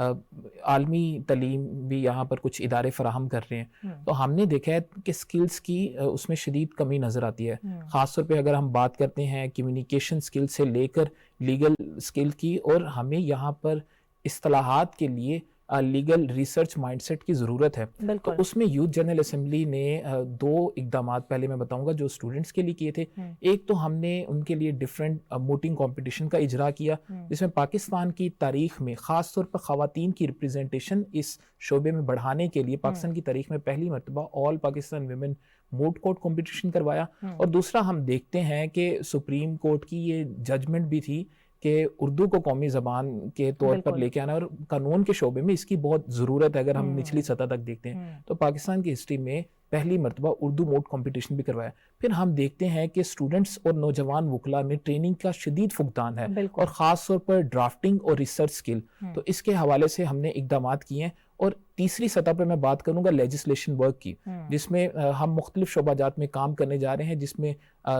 عالمی تعلیم بھی یہاں پر کچھ ادارے فراہم کر رہے ہیں، تو ہم نے دیکھا ہے کہ سکلز کی اس میں شدید کمی نظر آتی ہے. خاص طور پہ اگر ہم بات کرتے ہیں کمیونیکیشن سکل سے لے کر لیگل سکل کی، اور ہمیں یہاں پر اصطلاحات کے لیے لیگل ریسرچ مائنڈ سیٹ کی ضرورت ہے. تو اس میں یوتھ جنرل اسمبلی نے 2 اقدامات پہلے میں بتاؤں گا جو اسٹوڈنٹس کے لیے کیے تھے. ایک تو ہم نے ان کے لیے ڈفرینٹ موٹنگ کمپٹیشن کا اجرا کیا، جس میں پاکستان کی تاریخ میں خاص طور پر خواتین کی ریپرزنٹیشن اس شعبے میں بڑھانے کے لیے پاکستان کی تاریخ میں پہلی مرتبہ آل پاکستان ویمن موٹ کورٹ کمپٹیشن کروایا. اور دوسرا ہم دیکھتے ہیں کہ سپریم کورٹ کی یہ ججمنٹ بھی تھی کہ اردو کو قومی زبان کے طور پر لے کے آنا، اور قانون کے شعبے میں اس کی بہت ضرورت ہے. اگر ہم نچلی سطح تک دیکھتے ہیں تو پاکستان کی ہسٹری میں پہلی مرتبہ اردو موٹ کمپٹیشن بھی کروایا. پھر ہم دیکھتے ہیں کہ اسٹوڈنٹس اور نوجوان وکلاء میں ٹریننگ کا شدید فقدان ہے، اور خاص طور پر ڈرافٹنگ اور ریسرچ سکل. تو اس کے حوالے سے ہم نے اقدامات کیے ہیں. اور تیسری سطح پر میں بات کروں گا لیجسلیشن ورک کی، جس میں ہم مختلف شعبہ جات میں کام کرنے جا رہے ہیں، جس میں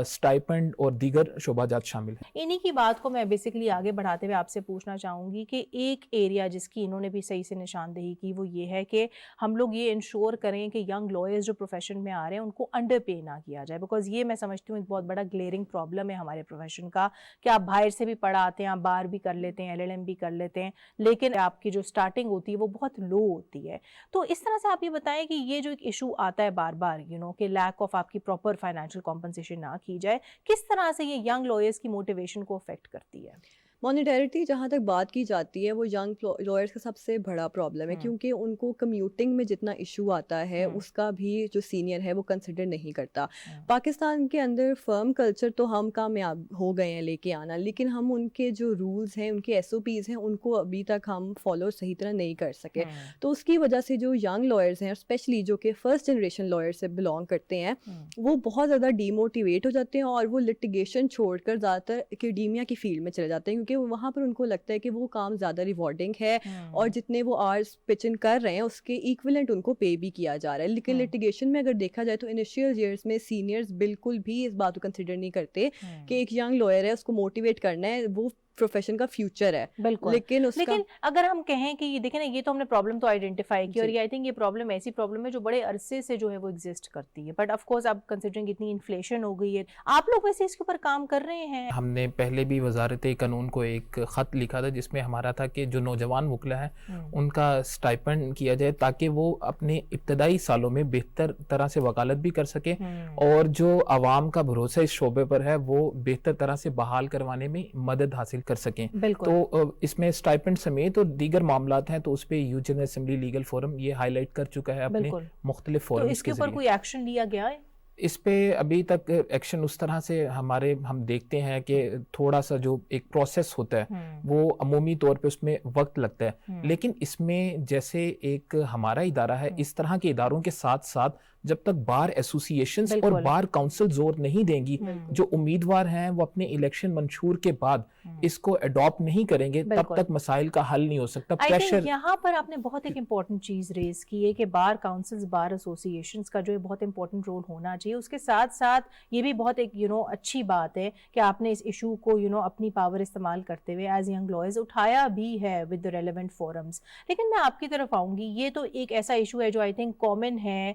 سٹائپنڈ اور دیگر شعبہ جات شامل ہیں. انہی کی بات کو میں بیسیکلی آگے بڑھاتے ہوئے آپ سے پوچھنا چاہوں گی کہ ایک ایریا جس کی انہوں نے بھی صحیح سے نشاندہی کی وہ یہ ہے کہ ہم لوگ یہ انشور کریں کہ ینگ لائرز جو پروفیشن میں آ رہے ہیں ان کو انڈر پے نہ کیا جائے، بیکاز یہ میں سمجھتی ہوں ایک بہت بڑا گلیئرنگ پرابلم ہے ہمارے پروفیشن کا کہ آپ باہر سے بھی پڑھا آتے ہیں، آپ بار بھی کر لیتے ہیں، LLM بھی کر لیتے ہیں، لیکن آپ کی جو سٹارٹنگ ہوتی ہے وہ بہت لو ہوتی ہے. تو اس طرح سے آپ یہ بتائیں کہ یہ جو ایک ایشو آتا ہے بار بار کہ لیک آف آپ کی پراپر فائنینشیل کمپنسیشن نہ کی جائے، کس طرح سے یہ ینگ لائرز کی موٹیویشن کو افیکٹ کرتی ہے؟ مانیٹریٹی جہاں تک بات کی جاتی ہے وہ ینگ لائرس کا سب سے بڑا پرابلم ہے، کیونکہ ان کو کمیوٹنگ میں جتنا ایشو آتا ہے اس کا بھی جو سینئر ہے وہ کنسیڈر نہیں کرتا. پاکستان کے اندر فرم کلچر تو ہم کامیاب ہو گئے ہیں لے کے آنا، لیکن ہم ان کے جو رولز ہیں، ان کے SOPs ہیں، ان کو ابھی تک ہم فالو صحیح طرح نہیں کر سکے. تو اس کی وجہ سے جو ینگ لائرس ہیں، اسپیشلی جو کہ فرسٹ جنریشن لائر سے بلانگ کرتے ہیں، وہ بہت زیادہ ڈی موٹیویٹ ہو جاتے ہیں اور وہ لٹیگیشن چھوڑ کر زیادہ تر اکیڈیمیا کی فیلڈ میں چلے جاتے ہیں، کہ وہاں پر ان کو لگتا ہے کہ وہ کام زیادہ ریوارڈنگ ہے اور جتنے وہ آرز پچ ان کر رہے ہیں اس کے ایکویلنٹ ان کو پے بھی کیا جا رہا ہے. لیکن لٹیگیشن میں اگر دیکھا جائے تو انیشیل ایئرز میں سینئرز بالکل بھی اس بات کو کنسیڈر نہیں کرتے کہ ایک ینگ لائر ہے، اس کو موٹیویٹ کرنا ہے، وہ پروفیشن کا فیوچر ہے. بالکل. لیکن اگر ہم کہیں کہ یہ دیکھیں نا، یہ تو ہم نے پرابلم تو آئیڈینٹیفائی کی، اور یہ آئی تھنک یہ پرابلم ایسی پرابلم ہے جو بڑے عرصے سے جو ہے وہ ایگزسٹ کرتی ہے، بٹ آف کورس اب کنسیڈرنگ اتنی انفلیشن ہو گئی ہے، آپ لوگ ویسے اس کے اوپر کام کر رہے ہیں؟ ہم نے پہلے بھی وزارت قانون کو ایک خط لکھا تھا جس میں ہمارا تھا کہ جو نوجوان وکلاء ہیں ان کا سٹائپنڈ کیا جائے تاکہ وہ اپنے ابتدائی سالوں میں بہتر طرح سے وکالت بھی کر سکیں، اور جو عوام کا بھروسہ اس شعبے پر ہے وہ بہتر طرح سے بحال کروانے میں مدد حاصل کر سکیں. تو اس میں سٹائپنڈ سمیت اور دیگر معاملات ہیں، تو اس پہ youth general assembly legal forum یہ ہائی لائٹ کر چکا ہے اپنے مختلف فورمز کے ذریعے. اس کے اوپر کوئی ایکشن لیا گیا ہے؟ اس پہ ابھی تک ایکشن اس طرح سے ہم دیکھتے ہیں کہ تھوڑا سا جو ایک پروسیس ہوتا ہے وہ عمومی طور پہ اس میں وقت لگتا ہے، لیکن اس میں جیسے ایک ہمارا ادارہ ہے، اس طرح کے اداروں کے ساتھ ساتھ جب تک بار ایسوسیشنز اور بار کاؤنسل زور نہیں دیں گی، جو امیدوار ہیں وہ اپنے الیکشن منشور کے بعد اس کو اڈاپٹ نہیں کریں گے، تب تک مسائل کا حل نہیں ہو سکتا. پریشر یہاں پر آپ نے بہت ایک امپورٹنٹ چیز ریز کی ہے کہ بار کاؤنسلز، بار ایسوسیشنز کا جو ہے بہت امپورٹنٹ رول ہونا چاہیے. اس کے ساتھ ساتھ یہ بھی بہت ایک اچھی بات ہے کہ آپ نے اس ایشو کو اپنی پاور استعمال کرتے ہوئے ایز ینگ لائرز اٹھایا بھی ہے ود دا ریلیونٹ فورمز. لیکن میں آپ کی طرف آؤں گی، یہ تو ایک ایسا ایشو ہے جو آئی تھنک کامن ہے،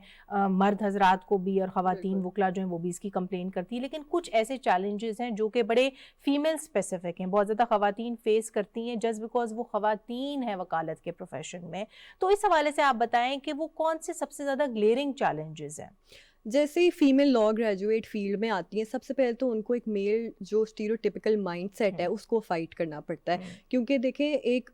مرد حضرات کو بھی اور خواتین وکلا جو ہیں وہ بھی اس کی کمپلین کرتی ہے، لیکن کچھ ایسے چیلنجز ہیں جو کہ بڑے فیمیل اسپیسیفک ہیں، بہت زیادہ خواتین فیس کرتی ہیں جسٹ بیکاز وہ خواتین ہیں وکالت کے پروفیشن میں. تو اس حوالے سے آپ بتائیں کہ وہ کون سے سب سے زیادہ گلیئرنگ چیلنجز ہیں؟ جیسے ہی فیمیل لا گریجویٹ فیلڈ میں آتی ہیں، سب سے پہلے تو ان کو ایک میل جو اسٹیریوٹیپیکل مائنڈ سیٹ ہے اس کو فائٹ کرنا پڑتا ہے. کیونکہ دیکھیں ایک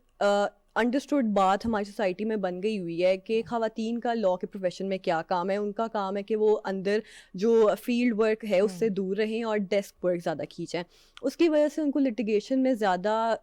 انڈرسٹوڈ بات ہماری سوسائٹی میں بن گئی ہوئی ہے کہ خواتین کا لاء کے پروفیشن میں کیا کام ہے. ان کا کام ہے کہ وہ اندر جو فیلڈ ورک ہے اس سے دور رہیں اور ڈیسک ورک زیادہ کھینچیں. اس کی وجہ سے ان کو لٹیگیشن میں زیادہ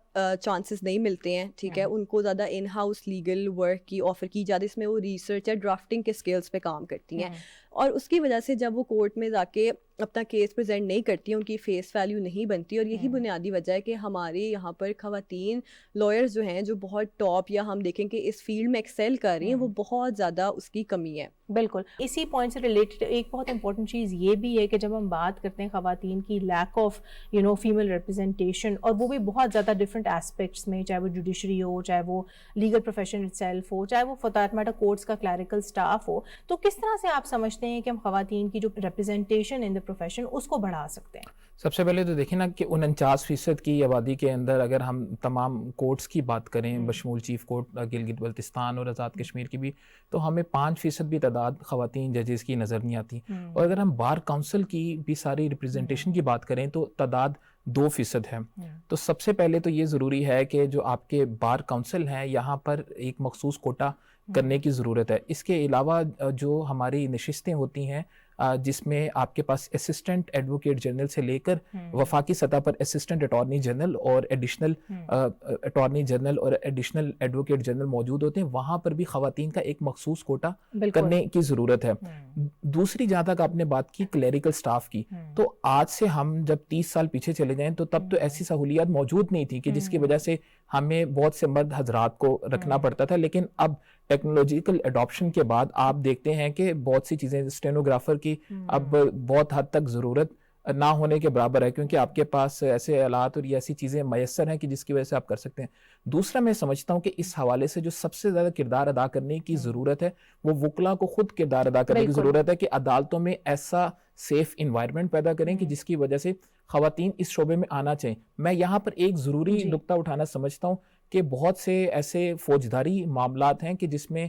چانسز نہیں ملتے ہیں. ٹھیک ہے، ان کو زیادہ ان ہاؤس لیگل ورک کی آفر کی جاتی ہے، اس میں وہ ریسرچ یا ڈرافٹنگ کے اسکلس پہ کام کرتی ہیں. اور اس کی وجہ سے جب وہ کورٹ میں جا کے اپنا کیس پریزنٹ نہیں کرتی ہیں, ان کی فیس ویلیو نہیں بنتی, اور یہی بنیادی وجہ ہے کہ ہمارے یہاں پر خواتین لائرز جو ہیں جو بہت ٹاپ یا ہم دیکھیں کہ اس فیلڈ میں ایکسیل کر رہی ہیں, وہ بہت زیادہ اس کی کمی ہے. بالکل. اسی پوائنٹ سے ریلیٹڈ ایک بہت امپورٹنٹ چیز یہ بھی ہے کہ جب ہم بات کرتے ہیں خواتین کی لیک آف فیمل ریپرزنٹیشن, اور وہ بھی بہت زیادہ ڈفرینٹ ایسپیکٹس میں, چاہے وہ جوڈیشری ہو, چاہے وہ لیگل پروفیشن اٹ سیلف ہو, چاہے وہ فار دیٹ میٹر کورٹس کا کلیریکل اسٹاف ہو, تو کس طرح سے آپ سمجھتے ہیں کہ ہم خواتین کی جو ریپرزنٹیشن ان دا پروفیشن اس کو بڑھا سکتے ہیں؟ سب سے پہلے تو دیکھیں نا کہ 49% کی آبادی کے اندر اگر ہم تمام کورٹس کی بات کریں, بشمول چیف کورٹ گلگت بلتستان اور آزاد کشمیر کی بھی, تو ہمیں 5% بھی تعداد خواتین ججز کی نظر نہیں آتی. اور اگر ہم بار کونسل کی بھی ساری ریپرزنٹیشن کی بات کریں تو تعداد 2% ہے. تو سب سے پہلے تو یہ ضروری ہے کہ جو آپ کے بار کونسل ہیں یہاں پر ایک مخصوص کوٹا کرنے کی ضرورت ہے. اس کے علاوہ جو ہماری نشستیں ہوتی ہیں جس میں آپ کے پاس اسسٹنٹ ایڈوکیٹ جنرل سے لے کر وفاقی سطح پر اسسٹنٹ اٹارنی جنرل اور ایڈیشنل اٹارنی جنرل اور ایڈیشنل ایڈوکیٹ جنرل موجود ہوتے ہیں, وہاں پر بھی خواتین کا ایک مخصوص کوٹا کرنے کی ضرورت ہے. دوسری جہاں تک آپ نے بات کی کلیریکل سٹاف کی, تو آج سے ہم جب 30 سال پیچھے چلے جائیں تو تب تو ایسی سہولیات موجود نہیں تھی کہ جس کی وجہ سے ہمیں بہت سے مرد حضرات کو رکھنا پڑتا تھا. لیکن اب ٹیکنالوجیکل اڈاپشن کے بعد آپ دیکھتے ہیں کہ بہت سی چیزیں اسٹینوگرافر کی اب بہت حد تک ضرورت نہ ہونے کے برابر ہے, کیونکہ آپ کے پاس ایسے آلات اور یہ ایسی چیزیں میسر ہیں کہ جس کی وجہ سے آپ کر سکتے ہیں. دوسرا میں سمجھتا ہوں کہ اس حوالے سے جو سب سے زیادہ کردار ادا کرنے کی ضرورت ہے وہ وکلا کو خود کردار ادا کرنے کی ضرورت ہے کہ عدالتوں میں ایسا سیف انوائرمنٹ پیدا کریں کہ جس کی وجہ سے خواتین اس شعبے میں آنا چاہیں. میں یہاں پر ایک ضروری نقطہ اٹھانا سمجھتا ہوں کہ بہت سے ایسے فوجداری معاملات ہیں کہ جس میں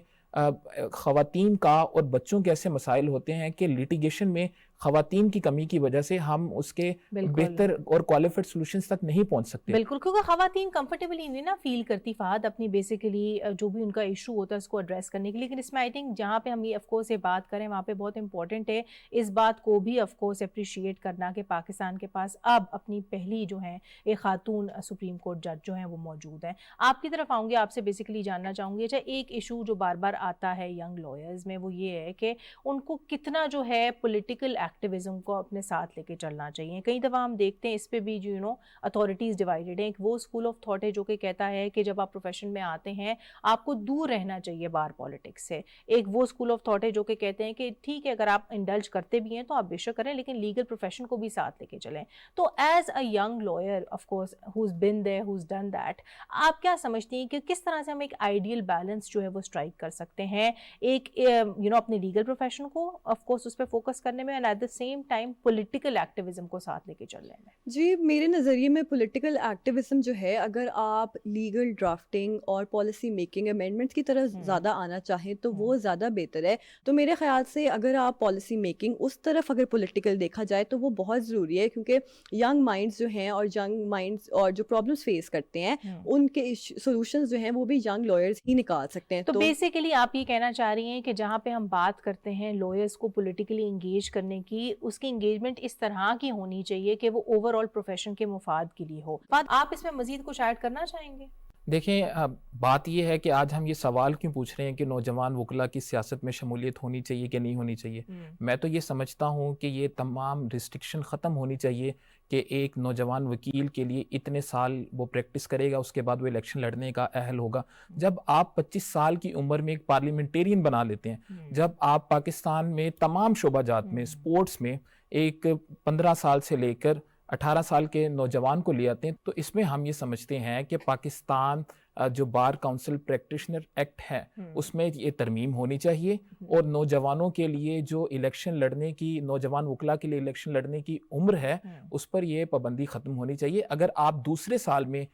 خواتین کا اور بچوں کے ایسے مسائل ہوتے ہیں کہ لیٹیگیشن میں خواتین کی کمی کی وجہ سے ہم اس کے بہتر اور کوالیفائڈ سولوشنز تک نہیں پہنچ سکتے. بالکل, کیونکہ خواتین کمفرٹیبلی نہیں نا فیل کرتی فہد اپنی بیسیکلی جو بھی ان کا ایشو ہوتا ہے اس کو ایڈریس کرنے کے لیے. لیکن اس میں آئی تھنک جہاں پہ ہم یہ آف کورس یہ بات کریں وہاں پہ بہت امپورٹنٹ ہے اس بات کو بھی آف کورس اپریشیٹ کرنا کہ پاکستان کے پاس اب اپنی پہلی جو ہیں ایک خاتون سپریم کورٹ جج جو ہیں وہ موجود ہیں. آپ کی طرف آؤں گے, آپ سے بیسیکلی جاننا چاہوں گی, اچھا ایک ایشو جو بار بار آتا ہے ینگ لائرز میں وہ یہ ہے کہ ان کو کتنا جو ہے پولیٹیکل ایکٹیویزم کو اپنے ساتھ لے کے چلنا چاہیے. کئی دفعہ ہم دیکھتے ہیں اس پہ بھی جو اتھارٹیز ڈیوائیڈڈ ہیں. ایک وہ اسکول آف تھاٹ ہے جو کہ کہتا ہے کہ جب آپ پروفیشن میں آتے ہیں آپ کو دور رہنا چاہیے بار پالیٹکس سے. ایک وہ اسکول آف تھاٹ ہے جو کہ کہتے ہیں کہ ٹھیک ہے اگر آپ انڈلج کرتے بھی ہیں تو آپ بے شک کریں لیکن لیگل پروفیشن کو بھی ساتھ لے کے چلیں. تو as a young lawyer of course who's been there who's done that, آپ کیا سمجھتی ہیں کہ کس طرح سے ہم ایک آئیڈیل بیلنس جو ہے وہ اسٹرائک کر سکتے ہیں ایک اپنے لیگل پروفیشن کو آف کورس اس پہ فوکس کرنے میں, and at the same time political activism کو ساتھ لے کے چلنے میں؟ جی میرے نظریے میں پولیٹیکل ایکٹیویزم جو ہے اگر آپ لیگل ڈرافٹنگ اور پالیسی میکنگ امینڈمنٹس کی طرف زیادہ آنا چاہیں تو وہ زیادہ بہتر ہے. تو میرے خیال سے اگر آپ پالیسی میکنگ اس طرف اگر پولیٹیکل دیکھا جائے تو وہ بہت ضروری ہے, کیونکہ ینگ مائنڈس جو ہیں اور ینگ مائنڈس اور جو پرابلمس فیس کرتے ہیں ان کے سولوشنز جو ہیں وہ بھی ینگ لائرز ہی نکال سکتے ہیں. تو بیسیکلی آپ یہ کہنا چاہ رہی ہیں کہ جہاں پہ ہم بات کرتے ہیں لائرز کو پولیٹیکلی انگیج کرنے کی, اس کی انگیجمنٹ اس طرح کی ہونی چاہیے کہ وہ اوور آل پروفیشن کے مفاد کے لیے ہو. آپ اس میں مزید کچھ ایڈ کرنا چاہیں گے؟ دیکھیں بات یہ ہے کہ آج ہم یہ سوال کیوں پوچھ رہے ہیں کہ نوجوان وکلا کی سیاست میں شمولیت ہونی چاہیے کہ نہیں ہونی چاہیے. میں تو یہ سمجھتا ہوں کہ یہ تمام ریسٹرکشن ختم ہونی چاہیے کہ ایک نوجوان وکیل کے لیے اتنے سال وہ پریکٹس کرے گا, اس کے بعد وہ الیکشن لڑنے کا اہل ہوگا. جب آپ 25 سال کی عمر میں ایک پارلیمنٹیرین بنا لیتے ہیں, جب آپ پاکستان میں تمام شعبہ جات میں اسپورٹس میں ایک 15 سال سے لے کر 18 سال کے نوجوان کو لے آتے ہیں, تو اس میں ہم یہ سمجھتے ہیں کہ پاکستان جو بار کاؤنسل پریکٹیشنر ایکٹ ہے اس میں یہ ترمیم ہونی چاہیے, اور نوجوانوں کے لیے جو الیکشن لڑنے کی, نوجوان وکلا کے لیے الیکشن لڑنے کی عمر ہے اس پر یہ پابندی ختم ہونی چاہیے. اگر آپ دوسرے سال میں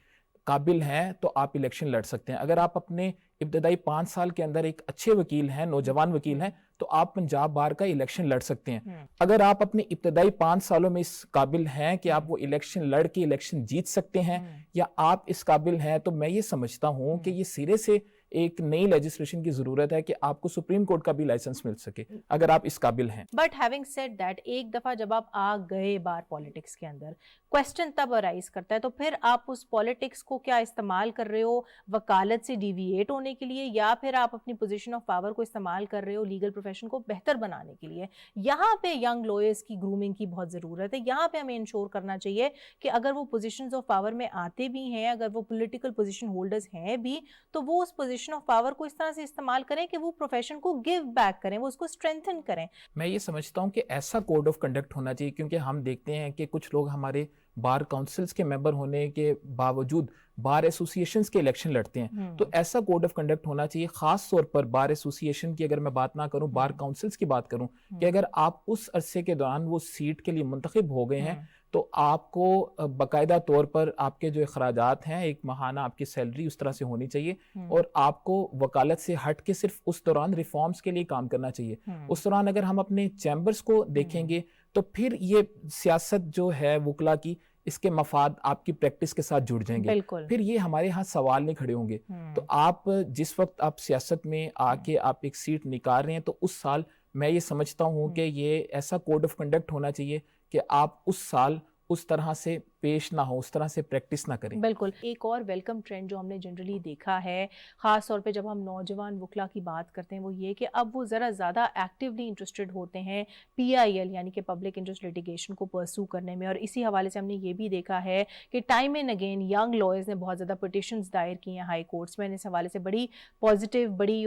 قابل ہیں تو آپ الیکشن لڑ سکتے ہیں. اگر آپ اپنے ابتدائی 5 سال کے اندر ایک اچھے وکیل ہیں, نوجوان وکیل ہیں, تو آپ پنجاب بار کا الیکشن لڑ سکتے ہیں. اگر آپ اپنے ابتدائی 5 سالوں میں اس قابل ہیں کہ آپ وہ الیکشن لڑ کے الیکشن جیت سکتے ہیں, یا آپ اس قابل ہیں, تو میں یہ سمجھتا ہوں کہ یہ سرے سے ایک نئی لیجسلیشن کی ضرورت ہے کہ آپ کو سپریم کورٹ کا بھی لائسنس مل سکے اگر آپ اس قابل ہیں. بٹ ہیونگ سیڈ دیٹ ایک دفعہ جب آپ آ گئے بار پالیٹکس کے اندر کوسچن تب ارائز کرتا ہے تو پھر آپ اس پالیٹکس کو کیا استعمال کر رہے ہو وکالت سے ڈیویٹ ہونے کے لیے یا پھر آپ اپنی پوزیشن آف پاور کو استعمال کر رہے ہو لیگل پروفیشن کو بہتر بنانے کے لیے. یہاں پہ ینگ لوئرز کی گرومنگ کی بہت ضرورت ہے. یہاں پہ ہمیں انشور کرنا چاہیے کہ اگر وہ پوزیشنز آف پاور میں آتے بھی ہیں, اگر وہ پولیٹیکل پوزیشن ہولڈرز ہیں بھی, تو وہ اس پوزیشن آف پاور کو اس طرح سے استعمال کریں کہ وہ پروفیشن کو گیو بیک کریں, وہ اس کو اسٹرینتھن کریں. میں یہ سمجھتا ہوں کہ ایسا کوڈ آف کنڈکٹ ہونا چاہیے, کیونکہ ہم دیکھتے ہیں کہ کچھ لوگ ہمارے بار کاؤنسلز کے ممبر ہونے کے باوجود بار ایسوسیشنز کے الیکشن لڑتے ہیں. تو ایسا کوڈ آف کنڈکٹ ہونا چاہیے, خاص طور پر بار ایسوسیشن کی اگر میں بات نہ کروں, بار کاؤنسلز کی بات کروں, کہ اگر آپ اس عرصے کے دوران وہ سیٹ کے لیے منتخب ہو گئے ہیں تو آپ کو باقاعدہ طور پر آپ کے جو اخراجات ہیں, ایک ماہانہ آپ کی سیلری اس طرح سے ہونی چاہیے, اور آپ کو وکالت سے ہٹ کے صرف اس دوران ریفارمز کے لیے کام کرنا چاہیے. اس دوران اگر ہم اپنے چیمبرز کو دیکھیں گے تو پھر یہ سیاست جو ہے وکلا کی, اس کے مفاد آپ کی پریکٹس کے ساتھ جڑ جائیں گے, پھر یہ ہمارے ہاں سوال نہیں کھڑے ہوں گے. تو آپ جس وقت آپ سیاست میں آ کے آپ ایک سیٹ نکال رہے ہیں تو اس سال میں یہ سمجھتا ہوں کہ یہ ایسا کوڈ آف کنڈکٹ ہونا چاہیے کہ آپ اس سال اس طرح سے پیش نہ ہو, اس طرح سے پریکٹس نہ کریں. بالکل. ایک اور ویلکم ٹرینڈ جو ہم نے جنرلی دیکھا ہے, خاص طور پہ جب ہم نوجوان وکلا کی بات کرتے ہیں, وہ یہ کہ اب وہ ذرا زیادہ ایکٹیولی انٹرسٹڈ ہوتے ہیں PIL یعنی کہ پبلک انٹرسٹ لیٹیگیشن کو پرسو کرنے میں. اور اسی حوالے سے ہم نے یہ بھی دیکھا ہے کہ time and again young lawyers نے بہت زیادہ پٹیشنز دائر کی ہیں ہائی کورٹس میں, اس حوالے سے بڑی پازیٹیو, بڑی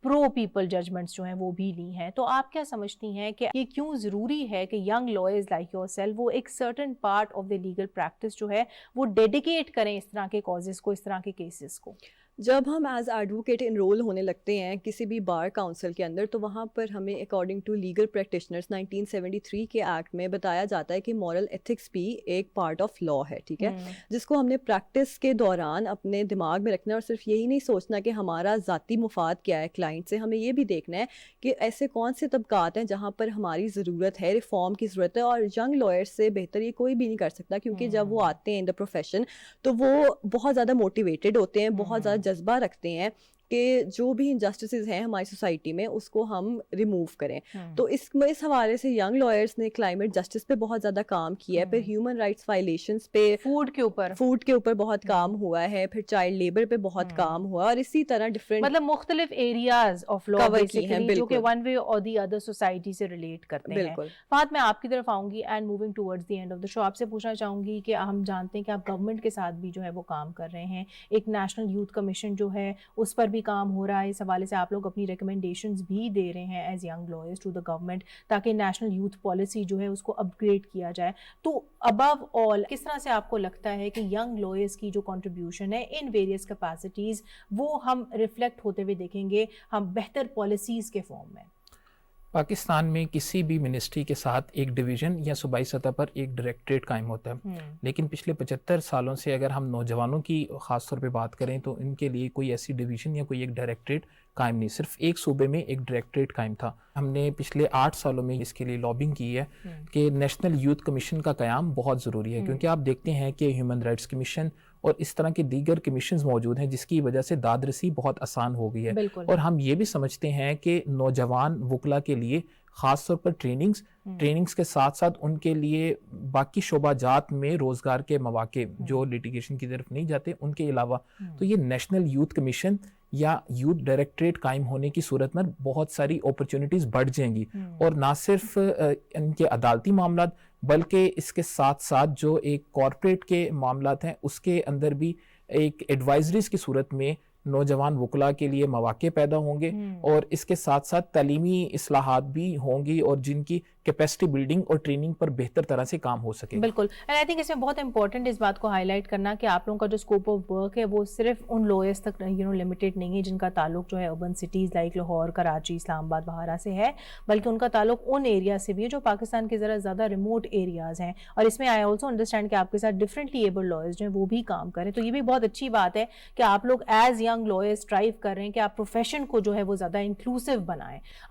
پرو پیپل ججمنٹس جو ہیں وہ بھی لی ہیں. تو آپ کیا سمجھتی ہیں کہ یہ کیوں ضروری ہے کہ young lawyers like your self وہ ایک certain part of the legal practice جو ہے وہ ڈیڈیکیٹ کریں اس طرح کے کازز کو, اس طرح کے کیسز کو؟ جب ہم ایز ایڈوکیٹ انرول ہونے لگتے ہیں کسی بھی بار کاؤنسل کے اندر تو وہاں پر ہمیں اکارڈنگ ٹو لیگل پریکٹیشنرز 1973 کے ایکٹ میں بتایا جاتا ہے کہ مورل ایتھکس بھی ایک پارٹ آف لا ہے, ٹھیک ہے, جس کو ہم نے پریکٹس کے دوران اپنے دماغ میں رکھنا ہے, اور صرف یہی نہیں سوچنا کہ ہمارا ذاتی مفاد کیا ہے کلائنٹ سے, ہمیں یہ بھی دیکھنا ہے کہ ایسے کون سے طبقات ہیں جہاں پر ہماری ضرورت ہے, ریفارم کی ضرورت ہے. اور ینگ لائر سے بہتر یہ کوئی بھی نہیں کر سکتا, کیونکہ جب وہ آتے ہیں ان دا پروفیشن تو وہ بہت زیادہ موٹیویٹیڈ ہوتے ہیں, بہت زیادہ جذبہ رکھتے ہیں کہ جو بھی انجسٹسز ہیں ہماری سوسائٹی میں اس کو ہم ریموو کریں. تو اس حوالے سے ینگ لائرز نے کلائمیٹ جسٹس پہ بہت زیادہ کام کیا ہے, پھر ہیومن رائٹس وائلیشنز پہ, فوڈ کے اوپر بہت کام ہوا ہے, پھر چائلڈ لیبر پہ بہت کام ہوا, اور اسی طرح ڈفرینٹ مطلب مختلف ایریاز آف لا بیسیکلی جو کہ ون وے اور دی ادر سوسائٹی سے ریلیٹ کرتے ہیں. فہد, میں آپ کی طرف آؤں گی and moving towards the end of the show آپ سے پوچھنا چاہوں گی کہ ہم جانتے ہیں کہ آپ گورنمنٹ کے ساتھ بھی جو ہے وہ کام کر رہے ہیں, ایک نیشنل یوتھ کمیشن جو ہے اس پر بھی کام ہو رہا ہے, اس حوالے سے آپ لوگ اپنی ریکمنڈیشنز بھی دے رہے ہیں as young lawyers to the government تاکہ نیشنل یوتھ پالیسی جو ہے اس کو اپ گریڈ کیا جائے. تو ابو آل کس طرح سے آپ کو لگتا ہے کہ ینگ لائرز کی جو کنٹریبیوشن ہے ان ویریس کیپیسٹیز وہ ہم ریفلیکٹ ہوتے ہوئے دیکھیں گے ہم بہتر پالیسیز کے فارم میں؟ پاکستان میں کسی بھی منسٹری کے ساتھ ایک ڈویژن یا صوبائی سطح پر ایک ڈائریکٹریٹ قائم ہوتا ہے, لیکن پچھلے 75 سالوں سے اگر ہم نوجوانوں کی خاص طور پہ بات کریں تو ان کے لیے کوئی ایسی ڈویژن یا کوئی ایک ڈائریکٹریٹ قائم نہیں, صرف ایک صوبے میں ایک ڈائریکٹریٹ قائم تھا. ہم نے پچھلے 8 سالوں میں اس کے لیے لابنگ کی ہے کہ نیشنل یوتھ کمیشن کا قیام بہت ضروری ہے, کیونکہ آپ دیکھتے ہیں کہ ہیومن رائٹس کمیشن اور اس طرح کے دیگر کمیشنز موجود ہیں جس کی وجہ سے داد رسی بہت آسان ہو گئی ہے. اور ہم یہ بھی سمجھتے ہیں کہ نوجوان وکلا کے لیے خاص طور پر ٹریننگز کے ساتھ ساتھ ان کے لیے باقی شعبہ جات میں روزگار کے مواقع جو لیٹیگیشن کی طرف نہیں جاتے ان کے علاوہ, تو یہ نیشنل یوتھ کمیشن یا یوتھ ڈائریکٹریٹ قائم ہونے کی صورت میں بہت ساری اپرچونٹیز بڑھ جائیں گی, اور نہ صرف ان کے عدالتی معاملات بلکہ اس کے ساتھ ساتھ جو ایک کارپوریٹ کے معاملات ہیں اس کے اندر بھی ایک ایڈوائزریز کی صورت میں نوجوان وکلا کے لیے مواقع پیدا ہوں گے, اور اس کے ساتھ ساتھ تعلیمی اصلاحات بھی ہوں گی اور جن کی کیپیسٹی بلڈنگ اور ٹریننگ پر بہتر طرح سے کام ہو سکے. بالکل, اینڈ آئی تھنک اس میں بہت امپورٹنٹ اس بات کو ہائی لائٹ کرنا کہ آپ لوگوں کا جو اسکوپ آف ورک ہے وہ صرف ان لوئرس تک لمیٹیڈ نہیں ہے جن کا تعلق جو ہے urban cities like Lahore, Karachi, Islamabad وغیرہ سے ہے, بلکہ ان کا تعلق ان ایریا سے بھی ہے جو پاکستان کے ذرا زیادہ ریموٹ ایریاز ہیں. اور اس میں آئی آلسو انڈرسٹینڈ کہ آپ کے ساتھ ڈفرینٹلی ایبل لائرز جو ہیں وہ بھی کام کریں, تو یہ بھی بہت اچھی بات ہے کہ آپ لوگ ایز ینگ لائرز ٹرائیو کر رہے ہیں کہ آپ پروفیشن کو جو ہے وہ زیادہ انکلوسیو بنائیں.